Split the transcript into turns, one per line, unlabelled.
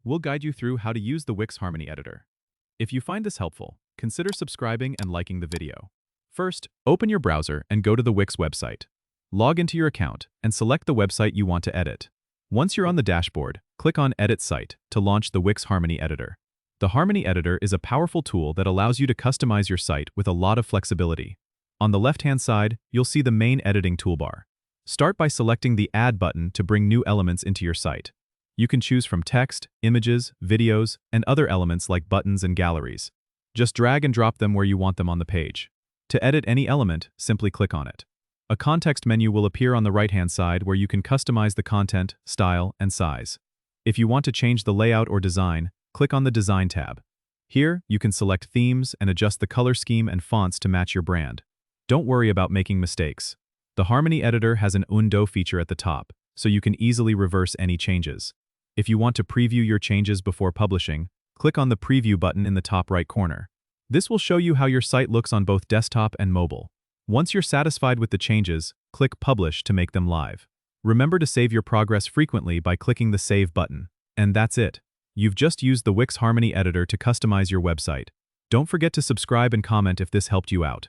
we'll guide you through how to use the Wix Harmony Editor. If you find this helpful, consider subscribing and liking the video. First, open your browser and go to the Wix website. Log into your account and select the website you want to edit. Once you're on the dashboard, click on Edit Site to launch the Wix Harmony Editor. The Harmony Editor is a powerful tool that allows you to customize your site with a lot of flexibility. On the left-hand side, you'll see the main editing toolbar. Start by selecting the Add button to bring new elements into your site. You can choose from text, images, videos, and other elements like buttons and galleries. Just drag and drop them where you want them on the page. To edit any element, simply click on it. A context menu will appear on the right-hand side where you can customize the content, style, and size. If you want to change the layout or design, click on the Design tab. Here, you can select themes and adjust the color scheme and fonts to match your brand. Don't worry about making mistakes. The Harmony Editor has an undo feature at the top, so you can easily reverse any changes. If you want to preview your changes before publishing, click on the Preview button in the top right corner. This will show you how your site looks on both desktop and mobile. Once you're satisfied with the changes, click Publish to make them live. Remember to save your progress frequently by clicking the Save button. And that's it. You've just used the Wix Harmony Editor to customize your website. Don't forget to subscribe and comment if this helped you out.